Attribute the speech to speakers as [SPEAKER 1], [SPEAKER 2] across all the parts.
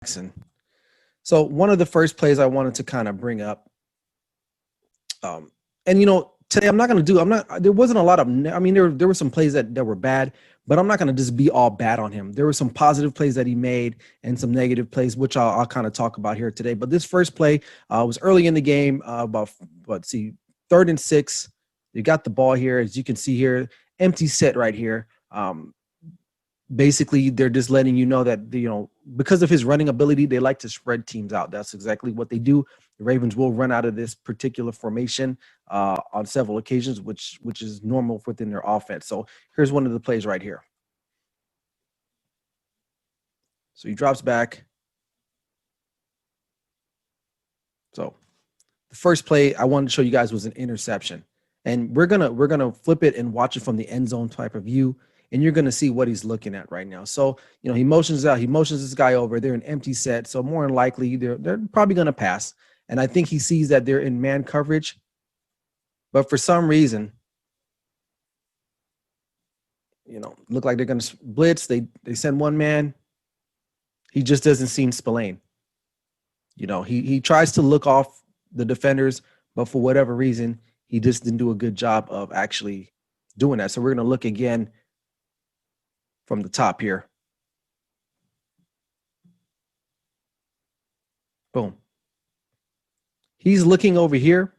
[SPEAKER 1] Jackson. So one of the first plays I wanted to kind of bring up, and today I'm not going to do. I'm not. There wasn't a lot of. I mean, there were some plays that were bad, but I'm not going to just be all bad on him. There were some positive plays that he made and some negative plays, which I'll kind of talk about here today. But this first play was early in the game, about let's see, 3rd and 6. You got the ball here, as you can see here, empty set right here. Basically they're just letting you know that because of his running ability, they like to spread teams out. That's exactly what they do. The Ravens will run out of this particular formation on several occasions, which is normal within their offense. So here's one of the plays right here. So he drops back. So the first play I wanted to show you guys was an interception, and we're gonna flip it and watch it from the end zone type of view, and you're gonna see what he's looking at right now. So he motions out, he motions this guy over. They're an empty set, so more than likely they're probably gonna pass. And I think he sees that they're in man coverage, but for some reason, look like they're gonna blitz. They send one man. He just doesn't see Spillane. He tries to look off the defenders, but for whatever reason, he just didn't do a good job of actually doing that. So we're going to look again from the top here. Boom. He's looking over here,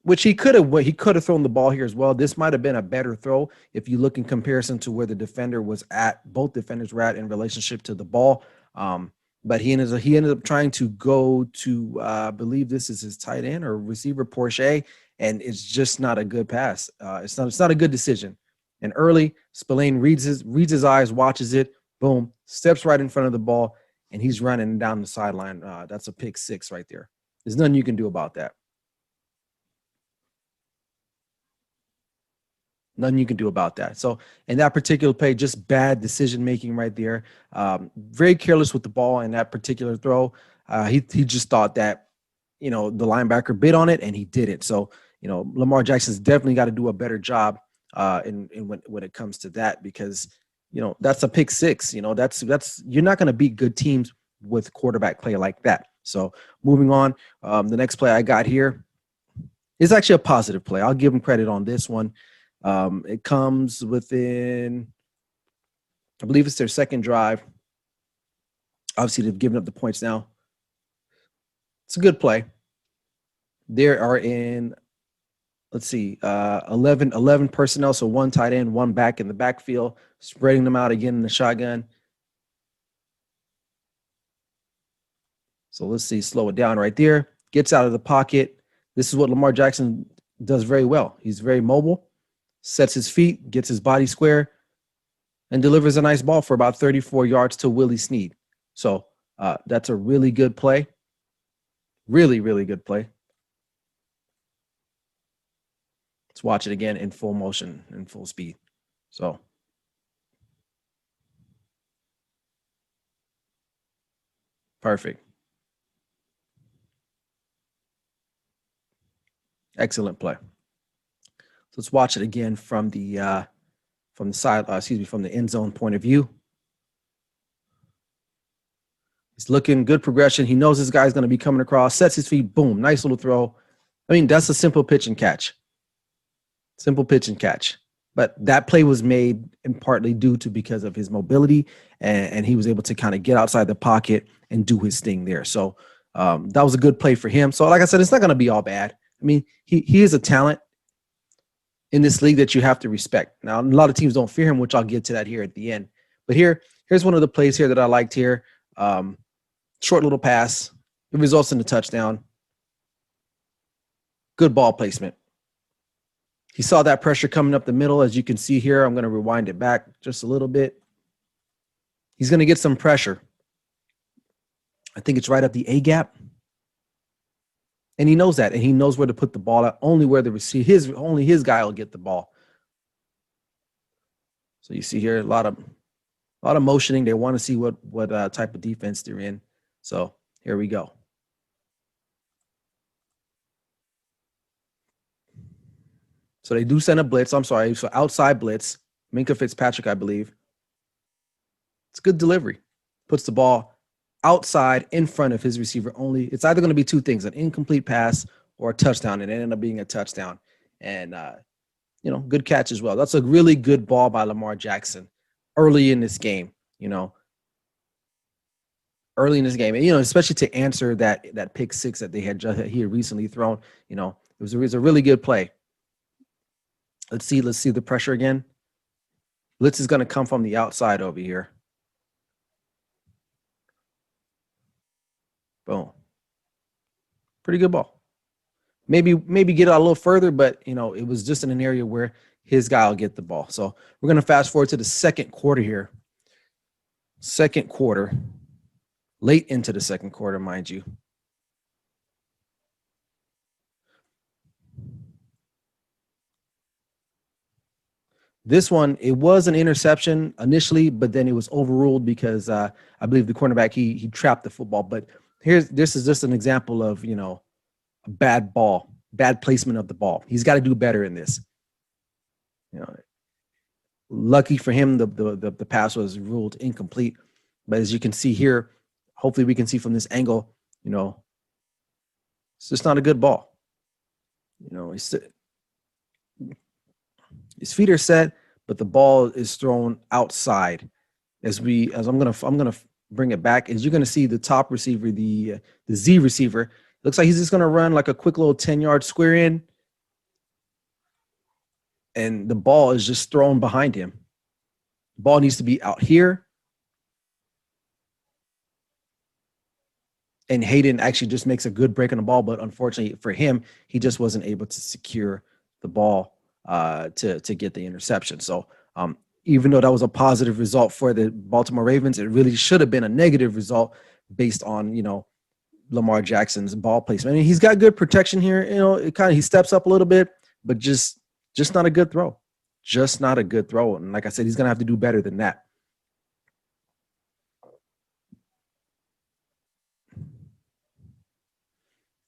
[SPEAKER 1] which he could have thrown the ball here as well. This might have been a better throw if you look in comparison to where the defender was at. Both defenders were at in relationship to the ball. But he ended up trying to go to, I believe this is his tight end or receiver, Porsche, and it's just not a good pass. It's not a good decision. And early, Spillane reads his eyes, watches it, boom, steps right in front of the ball, and he's running down the sideline. That's a pick 6 right there. There's nothing you can do about that. Nothing you can do about that. So in that particular play, just bad decision making right there. Very careless with the ball in that particular throw. He just thought that the linebacker bid on it, and he didn't. So Lamar Jackson's definitely got to do a better job when it comes to that, because that's a pick 6. That's you're not going to beat good teams with quarterback play like that. So moving on, the next play I got here is actually a positive play. I'll give him credit on this one. It comes within, I believe it's their second drive. Obviously, they've given up the points now. It's a good play. There are in, let's see, 11 personnel, so one tight end, one back in the backfield, spreading them out again in the shotgun. So let's see, slow it down right there. Gets out of the pocket. This is what Lamar Jackson does very well. He's very mobile. Sets his feet, gets his body square, and delivers a nice ball for about 34 yards to Willie Snead. So that's a really good play. Really, really good play. Let's watch it again in full motion, in full speed. So perfect. Excellent play. So let's watch it again from the side, from the end zone point of view. He's looking good progression. He knows this guy's going to be coming across, sets his feet, boom, nice little throw. I mean, that's a simple pitch and catch. Simple pitch and catch. But that play was made in partly due to because of his mobility, and he was able to kind of get outside the pocket and do his thing there. So that was a good play for him. So like I said, it's not going to be all bad. I mean, he is a talent in this league that you have to respect. Now, a lot of teams don't fear him, which I'll get to that here at the end. But here's one of the plays here that I liked here. Short little pass. It results in a touchdown. Good ball placement. He saw that pressure coming up the middle. As you can see here, I'm going to rewind it back just a little bit. He's going to get some pressure. I think it's right at the A gap. And he knows that, and he knows where to put the ball at. Only where the receiver, only his guy will get the ball. So you see here a lot of motioning. They want to see what type of defense they're in. So here we go. So they do send a blitz. I'm sorry. So outside blitz, Minkah Fitzpatrick, I believe. It's good delivery. Puts the ball outside in front of his receiver only. It's either going to be two things, an incomplete pass or a touchdown. And it ended up being a touchdown. And, good catch as well. That's a really good ball by Lamar Jackson early in this game, early in this game. And, especially to answer that pick six that he had recently thrown, it was a really good play. Let's see the pressure again. Blitz is going to come from the outside over here. Boom. Pretty good ball. Maybe get it out a little further, but it was just in an area where his guy will get the ball. So we're going to fast forward to the second quarter here. Second quarter, late into the second quarter, mind you. This one, it was an interception initially, but then it was overruled because I believe the cornerback, he trapped the football. But this is just an example of, a bad ball, bad placement of the ball. He's got to do better in this. Lucky for him, the pass was ruled incomplete. But as you can see here, hopefully we can see from this angle, it's just not a good ball. His feet are set, but the ball is thrown outside. As I'm gonna bring it back, as you're gonna see the top receiver, the Z receiver, looks like he's just gonna run like a quick little 10-yard square in, and the ball is just thrown behind him. The ball needs to be out here. And Hayden actually just makes a good break on the ball, but unfortunately for him, he just wasn't able to secure the ball to get the interception. So even though that was a positive result for the Baltimore Ravens, it really should have been a negative result based on, Lamar Jackson's ball placement. I mean, he's got good protection here. He steps up a little bit, but just not a good throw. Just not a good throw. And like I said, he's going to have to do better than that.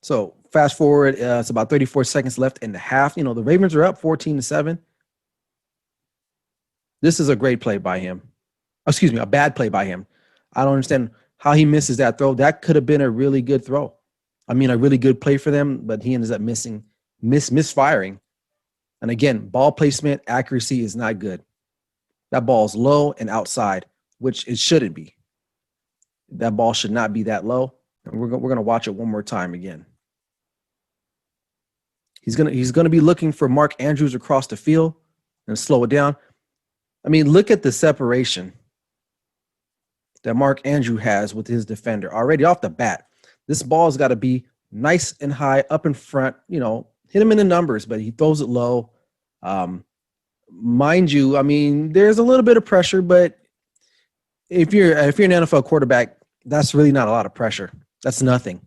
[SPEAKER 1] So fast forward, it's about 34 seconds left in the half. The Ravens are up 14-7. This is a great play by him. Excuse me, a bad play by him. I don't understand how he misses that throw. That could have been a really good throw. I mean, a really good play for them, but he ends up misfiring. And again, ball placement, accuracy is not good. That ball's low and outside, which it shouldn't be. That ball should not be that low. And we're going to watch it one more time again. He's gonna be looking for Mark Andrews across the field and slow it down. I mean, look at the separation that Mark Andrews has with his defender already off the bat. This ball's got to be nice and high up in front. Hit him in the numbers, but he throws it low. Mind you, I mean, there's a little bit of pressure, but if you're an NFL quarterback, that's really not a lot of pressure. That's nothing.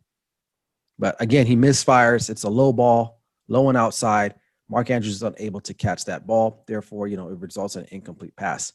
[SPEAKER 1] But again, he misfires. It's a low ball. Low and outside. Mark Andrews is unable to catch that ball. Therefore, it results in an incomplete pass.